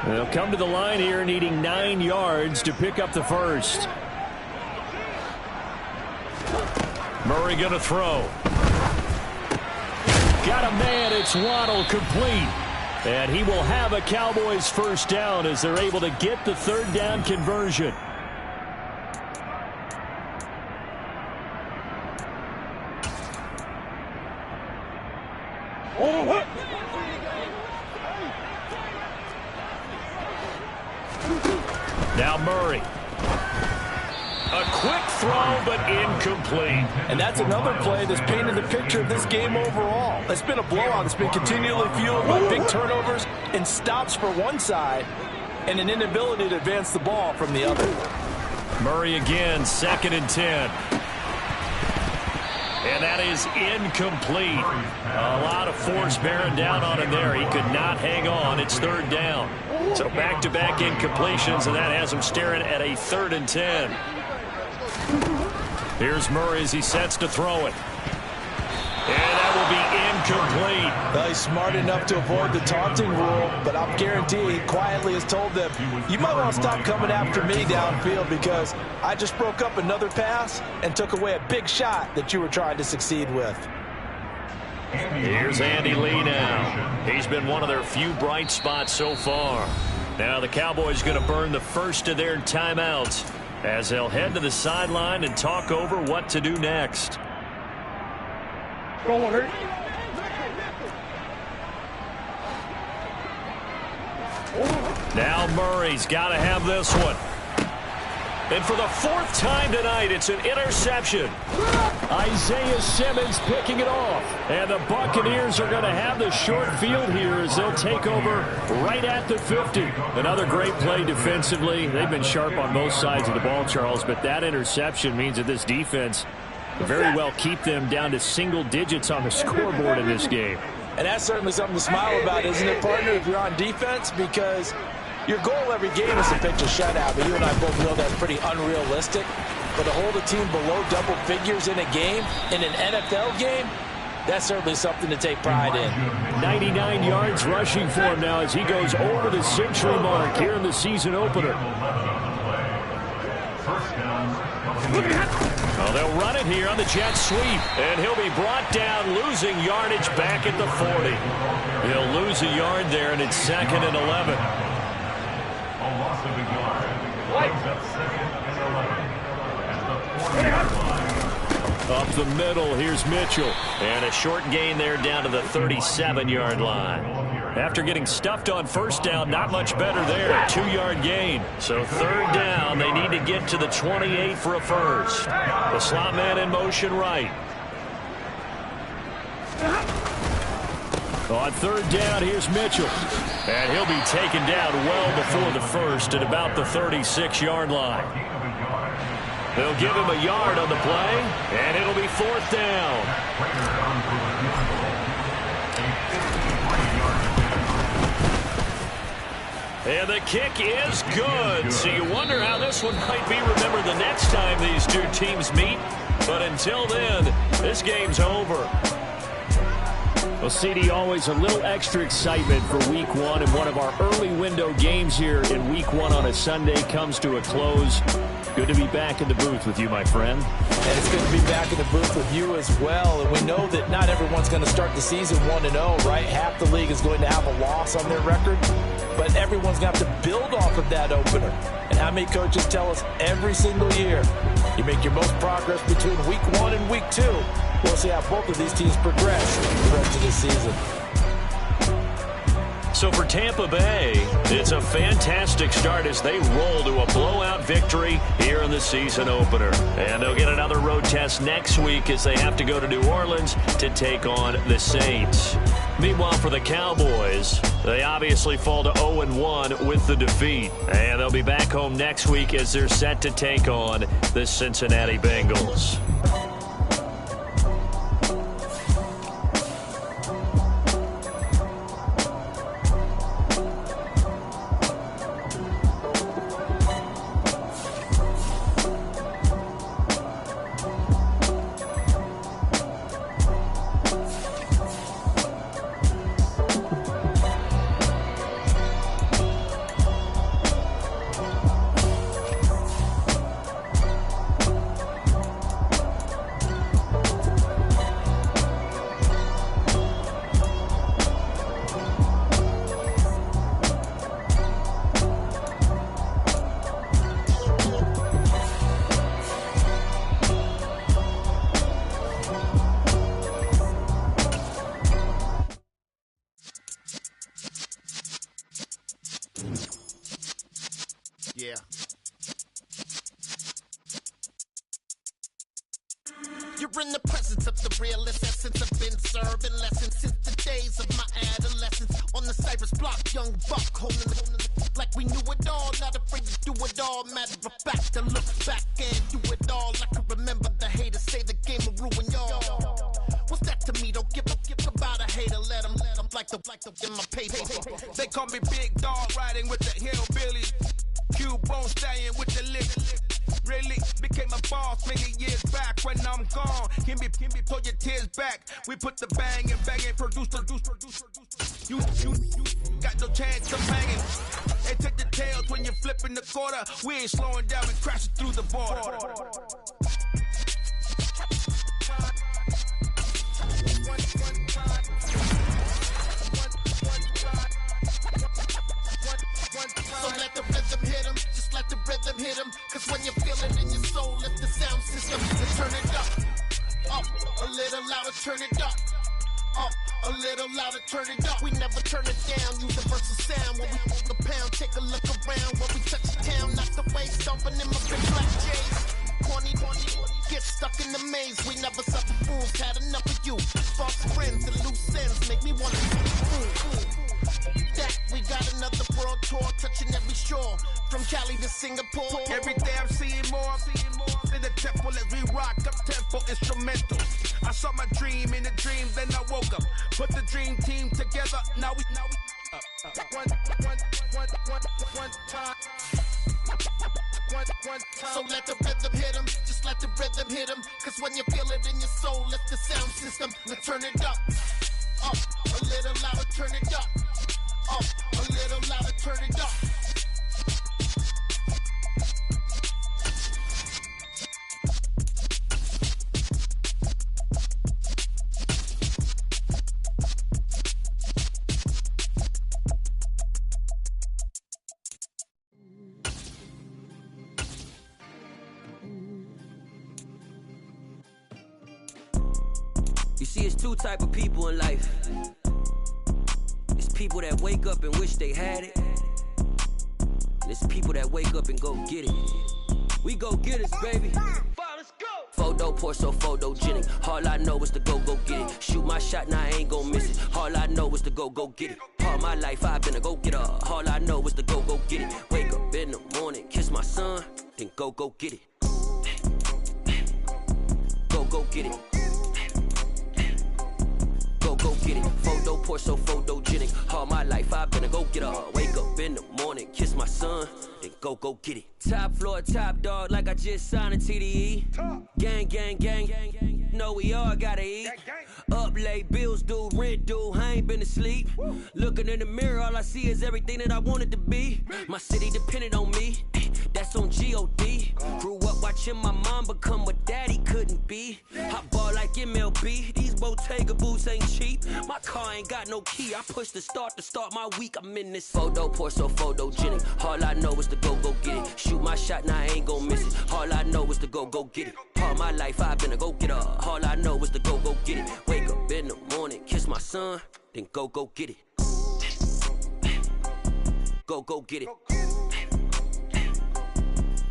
They'll come to the line here needing 9 yards to pick up the first. Murray going to throw. Got a man. It's Waddle, complete. And he will have a Cowboys first down as they're able to get the 3rd down conversion. Now Murray. A quick throw, but incomplete. And that's another play that's painted the picture of this game overall. It's been a blowout. It's been continually fueled by big turnovers and stops for one side and an inability to advance the ball from the other. Murray again, 2nd and 10. And that is incomplete. A lot of force bearing down on him there. He could not hang on. It's 3rd down. So back-to-back incompletions, and that has him staring at a 3rd and 10. Here's Murray as he sets to throw it. And that will be incomplete. Well, he's smart enough to avoid the taunting rule, but I'll guarantee he quietly has told them, you might want to stop coming after me downfield because I just broke up another pass and took away a big shot that you were trying to succeed with. Here's Andy Lee now. He's been one of their few bright spots so far. Now the Cowboys going to burn the first of their timeouts as they'll head to the sideline and talk over what to do next. Go on, Hurt. Now Murray's got to have this one. And for the 4th time tonight, it's an interception. Isaiah Simmons picking it off. And the Buccaneers are going to have the short field here as they'll take over right at the 50. Another great play defensively. They've been sharp on both sides of the ball, Charles, but that interception means that this defense can very well keep them down to single digits on the scoreboard in this game. And that's certainly something to smile about, isn't it, partner, if you're on defense? Because your goal every game is to pitch a shutout, but you and I both know that's pretty unrealistic. But to hold a team below double figures in a game, in an NFL game, that's certainly something to take pride in. 99 yards rushing for him now as he goes over the century mark here in the season opener. Oh, they'll run it here on the jet sweep, and he'll be brought down, losing yardage back at the 40. He'll lose a yard there, and it's 2nd and 11. Up the middle, here's Mitchell. And a short gain there down to the 37-yard line. After getting stuffed on 1st down, not much better there. A 2-yard gain. So 3rd down, they need to get to the 28 for a first. The slot man in motion right. On 3rd down, here's Mitchell. And he'll be taken down well before the first at about the 36-yard line. They'll give him a yard on the play, and it'll be 4th down. And the kick is good. So you wonder how this one might be remembered the next time these two teams meet. But until then, this game's over. Well, CD, always a little extra excitement for Week 1, and one of our early window games here in Week 1 on a Sunday comes to a close. Good to be back in the booth with you, my friend. And it's good to be back in the booth with you as well. And we know that not everyone's going to start the season 1-0, right? Half the league is going to have a loss on their record. But everyone's going to have to build off of that opener. And how many coaches tell us every single year, you make your most progress between Week 1 and Week 2. We'll see how both of these teams progress the rest of this season. So for Tampa Bay, it's a fantastic start as they roll to a blowout victory here in the season opener. And they'll get another road test next week as they have to go to New Orleans to take on the Saints. Meanwhile, for the Cowboys, they obviously fall to 0-1 with the defeat. And they'll be back home next week as they're set to take on the Cincinnati Bengals. in the presence of the realest essence. I've been serving lessons since the days of my adolescence. On the Cypress block, young buck holding the like we knew it all. Not afraid to do it all. Matter of fact, to look back and do it all. I can remember the haters say the game will ruin y'all. What's that to me? Don't give about a hater. Let them like the in my paper. They call me Big Dog, riding with the hillbillies. Cubone staying with the lick. Really became a boss many years back. When I'm gone, can be pull your tears back. We put the bang and produce. You got no chance of banging. They take the tails when you're flipping the quarter. We ain't slowing down and crashing through the border. So let the rhythm hit him, just let the rhythm hit him. Cause when you feel it in your soul, lift the sound system and turn it up a little louder, turn it up a little louder, turn it up. We never turn it down, universal sound. When we walk the pound, take a look around. When we touch the town, knock the way, stomping in my big black J's. Corny, get stuck in the maze. We never suffer fools, had enough of you. False friends and loose ends make me want to fool. That we got another world tour, touching every shore, from Cali to Singapore. Every day I'm seeing more in the temple as we rock up tempo instrumentals. I saw my dream in a dream, then I woke up. Put the dream team together. Now we one time. So let the rhythm hit him, just let the rhythm hit him. Cause when you feel it in your soul, lift the sound system and turn it up a little louder, turn it up a little louder, turn it up. You see, it's two type of people in life. It's people that wake up and wish they had it. And it's people that wake up and go get it. We go get it, baby. Let's go. Photo pour so photogenic. All I know is to go get it. Shoot my shot, now I ain't gon' miss it. All I know is to go get it. All my life I've been a go-getter. All I know is to go get it. Wake up in the morning, kiss my son, then go get it. Go get it. Go get it. Photo pour so photogenic. All my life I've been a go-getter. Wake up in the morning, kiss my son, then go get it. Top floor, top dog, like I just signed a TDE. Gang. Know we all gotta eat. Up late, bills due, rent due, I ain't been asleep. Looking in the mirror, all I see is everything that I wanted to be. My city depended on me, that's on G.O.D. Grew up watching my mom become what daddy couldn't be. I ball like MLB, these Bottega boots ain't cheap. My car ain't got no key, I push the start to start my week. I'm in this photo pour so photogenic. All I know is to go get it. Shoot my shot, now I ain't gon' miss it. All I know is to go get it. All my life I've been a go-getter. All I know is to go get it. Wake up in the morning, kiss my son, then go get it. Go get it.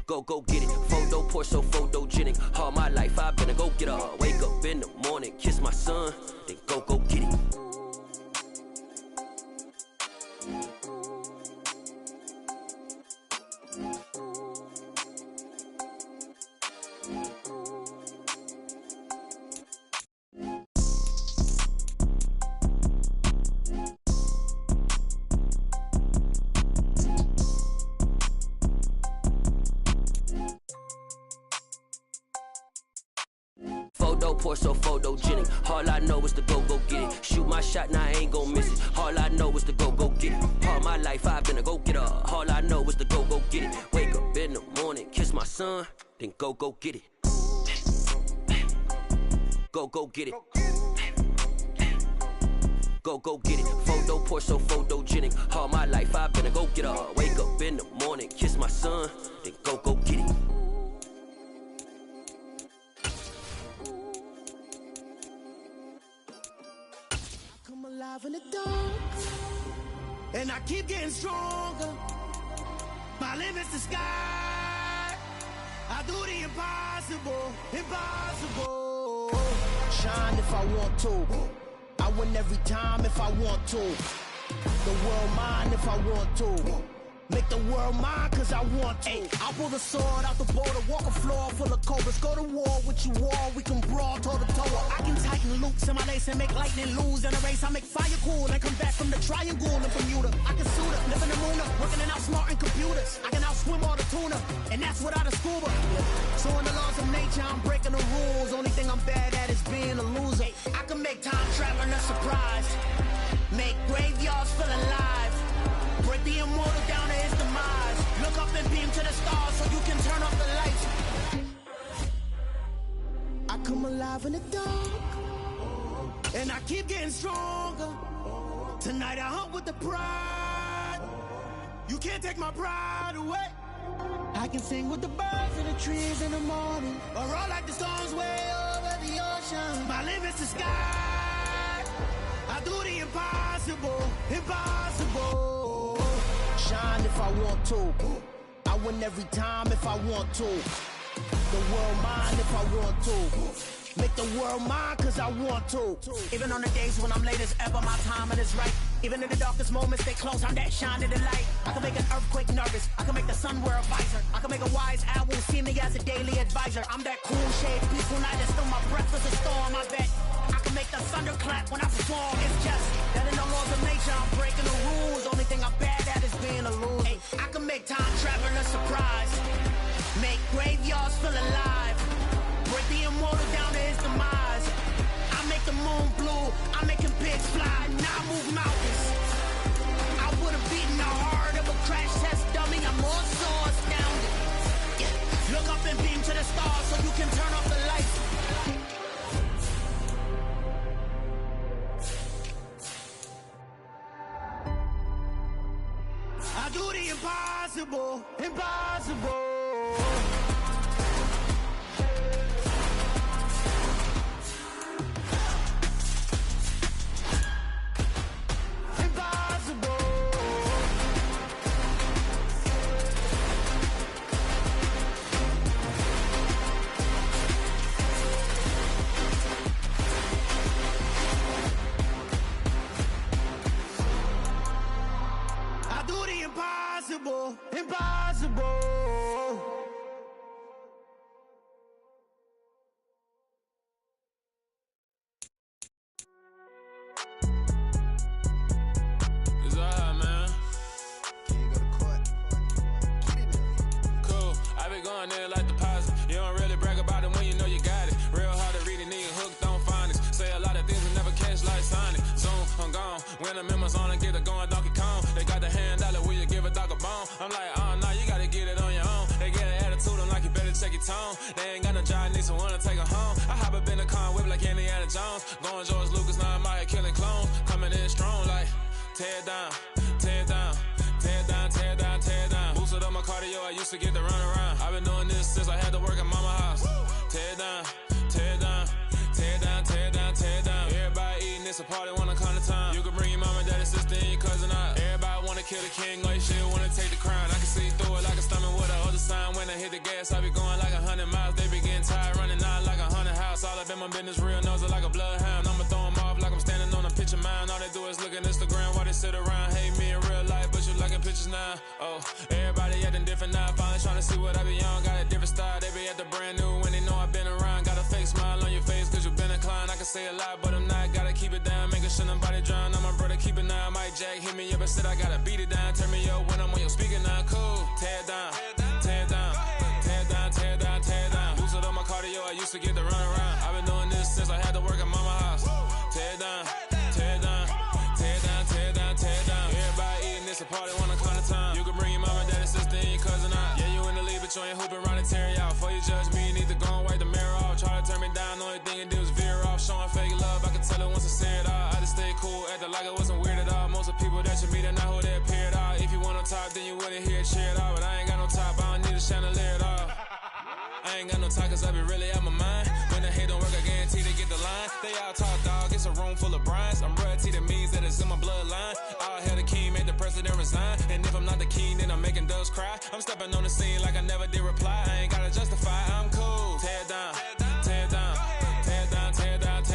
Go get it. Photo pour so photogenic. All my life I've been a go-getter. Wake up in the morning, kiss my son, then go get it. Photo pour so photogenic. All I know is to go get it. Shoot my shot, now I ain't gon' miss it. All I know is to go get it. All my life I've been a go-getter. All I know is to go get it. Wake up in the morning, kiss my son, then go get it. Go get it. Go get it. Photo pour so photogenic. All my life I've been a go-getter. Wake up in the morning, kiss my son, then go get it. Come alive in the dark, and I keep getting stronger. My limit's the sky. I do the impossible, impossible. Shine if I want to. I win every time if I want to. The world mine if I want to. Make the world mine cause I want to. Ay, I'll pull the sword out the border, walk a floor full of cobras. Go to war with you all, we can brawl toe to toe. I can tighten loops in my lace and make lightning lose in a race. I make fire cool and come back from the triangle in Bermuda. I can suit up, live in the moon, working and outsmarting computers. I can outswim all the tuna, and that's without a scuba. So in the laws of nature, I'm breaking the rules. Only thing I'm bad at is being a loser. I can make time traveling a surprise, make graveyards feel alive. Break the immortal down to his demise. Look up and beam to the stars so you can turn off the lights. I come alive in the dark, and I keep getting stronger. Tonight I hunt with the pride. You can't take my pride away. I can sing with the birds and the trees in the morning, or roll like the storms way over the ocean. My limit's the sky. I do the impossible, impossible. Shine if I want to. I win every time if I want to. The world mine if I want to. Make the world mine cause I want to. Even on the days when I'm late as ever, my timing is right. Even in the darkest moments, stay close, I'm that shine in the light. I can make an earthquake nervous, I can make the sun wear a visor. I can make a wise owl see me as a daily advisor. I'm that cool shade, peaceful night and still my breath is a storm, I bet. I can make the thunder clap when I perform. It's just that in the laws of nature, I'm breaking the rules. Only thing I'm bad at is being a loser. Hey, I can make time traveling a surprise, make graveyards feel alive. Break the immortal down to his demise. I make the moon blue, I'm making pigs fly. Now I move mountains. I would've beaten the heart of a crash test dummy. I'm more so astounded. Yeah. Look up and beam to the stars so you can turn off the lights. I do the impossible, impossible. Impossible, impossible. It's alright, man. Can you go to court? Cool. I be going there like deposit. You don't really brag about it when you know you got it. Real hard to read a nigga hooked on phonics. Say a lot of things and never catch like Sonic. Zoom, I'm gone. When the members on and get it going Donkey Kong. They got the hand dollar, will you give a dog a bone? I'm like, oh no, you gotta get it on your own. They get an attitude, I'm like, you better check your tone. They ain't got no job, need someone to take her home. I hop up in the car, whip like Indiana Jones. Going George Lucas, now I'm out here killing clones. Coming in strong like, tear down, tear down, tear down, tear down, tear down. Boosted up my cardio, I used to get to run around. I've been doing this since I had to work at mama house. Tear down, tear down, tear down, tear down, tear down. Everybody eating, it's a party, wanna come to time. You can bring your mama, daddy, sister, and your cousin out. Everybody wanna kill the king, like shit, wanna take the crown. I can see through it like a stomach with a other sign. When I hit the gas, I be going like 100 miles. They be getting tired, running out like 100 house. All up in my business, real nose like a bloodhound. I'ma throw them off like I'm standing on a picture mound. All they do is look at Instagram while they sit around. Hate me in real life, but you liking pictures now. Oh, everybody acting different now. Finally trying to see what I be on. Got a different style, they be at the brand new when they know I've been around. Got a fake smile on your face cause you been inclined. I can say a lot, but I'm not. Gotta keep it down, making sure nobody drown. I'm my brother, keep it now. Mike Jack hit me up and said I gotta beat it down. Turn me up when I'm on your speaker now. Cool, tear down, tear down, tear down, tear down, tear down. Boosted up my cardio, I used to get to run around. I've been doing this since I had to work at mama house. Tear down, tear down, tear down, tear down, tear down. Everybody eating, it's a party, wanna come to time. You can bring your mama, daddy, sister, and your cousin out. Yeah, you in the lead, but you ain't hooping around and tear out. Before you judge me, you need to go and wipe the mirror off. Try to turn me down, only thing you do is veer off. Showing fake love, I can tell it once I say it all. I just stay cool, acting like it wasn't weird at all. Most of the people that you meet are not who they appear at all. If you want on top, then you wouldn't hear it cheer at all. But I ain't got no top, I don't need a chandelier at all. I ain't got no talk cause I be really out my mind. When the hate don't work, I guarantee they get the line. They all talk dog, it's a room full of brinds. I'm royalty, that means that it's in my bloodline. All hell the king, made the president resign. And if I'm not the king, then I'm making doves cry. I'm stepping on the scene like I never did reply. I ain't gotta justify, I'm cool. Tear down, tear down, tear down, tear down, tear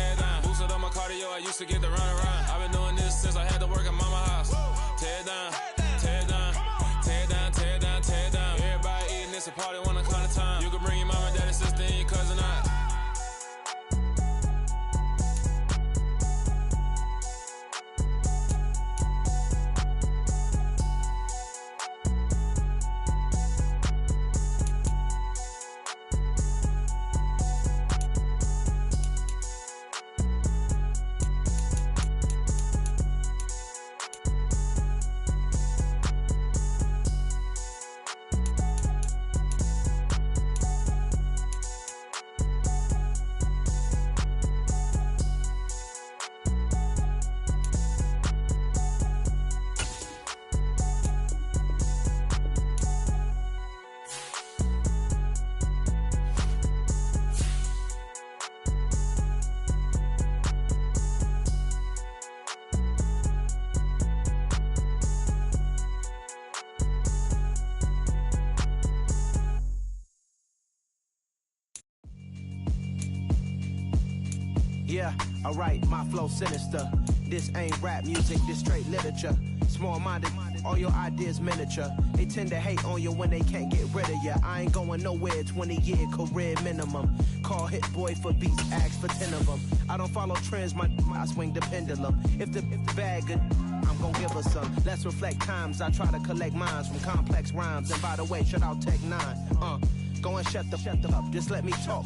Yeah, alright, my flow sinister. This ain't rap music, this straight literature. Small-minded, all your ideas miniature. They tend to hate on you when they can't get rid of you. I ain't going nowhere, 20-year career minimum. Call Hit Boy for beats, ask for 10 of them. I don't follow trends, I swing the pendulum. If the bag good, I'm gon' give her some. Let's reflect times, I try to collect minds from complex rhymes. And by the way, shout out Tech 9. Go and shut the up, just let me talk.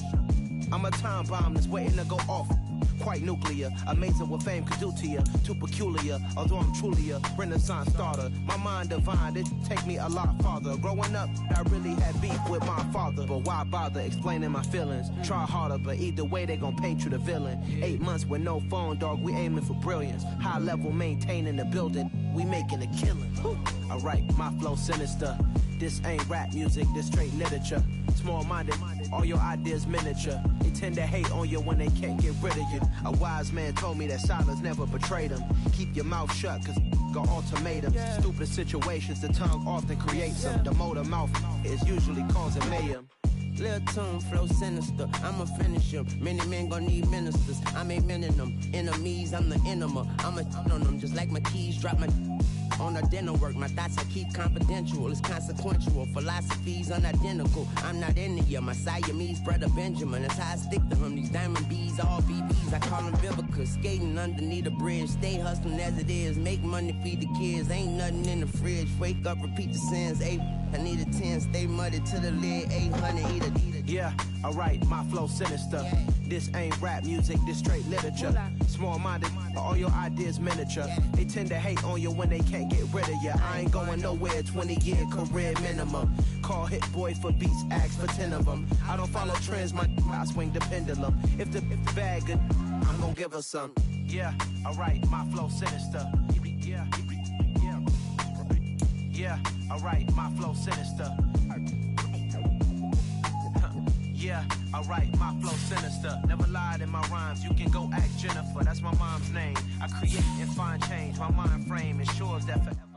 I'm a time bomb that's waiting to go off. Quite nuclear, amazing what fame could do to you. Too peculiar, although I'm truly a renaissance starter. My mind divine, it take me a lot farther. Growing up, I really had beef with my father. But why bother explaining my feelings? Try harder, but either way they gon' paint you the villain. 8 months with no phone, dog, we aiming for brilliance. High level maintaining the building, we making a killing. Alright, my flow sinister. This ain't rap music, this straight literature. Small-minded, all your ideas miniature. They tend to hate on you when they can't get rid of you. A wise man told me that silence never betrayed him. Keep your mouth shut, cause got ultimatums. Stupid situations, the tongue often creates them. The motor mouth is usually causing mayhem. Lil' tune, flow sinister, I'ma finish him. Many men gon' need ministers, I'm a men in them. Enemies, I'm the enema, I'ma on them. Just like my keys, drop my on the dinner work. My thoughts I keep confidential, it's consequential. Philosophies unidentical, I'm not India. My Siamese brother Benjamin, that's how I stick to him. These diamond bees, all BBs, I call them Vivica. Skating underneath the bridge, stay hustling as it is. Make money, feed the kids, ain't nothing in the fridge. Wake up, repeat the sins, I need a 10, stay muddy to the lid, 800, eat it. Yeah, alright, my flow sinister. This ain't rap music, this straight literature. Small-minded, all your ideas miniature. They tend to hate on you when they can't get rid of you. I ain't going nowhere, 20-year career minimum. Call Hit Boy for beats, ask for 10 of them. I don't follow trends, I swing the pendulum. If the bag good, I'm gon' give her some. Yeah, alright, my flow sinister. Yeah, alright, my flow sinister. Yeah, alright, my flow sinister. Never lied in my rhymes, you can go ask Jennifer. That's my mom's name. I create and find change. My mind frame ensures that forever.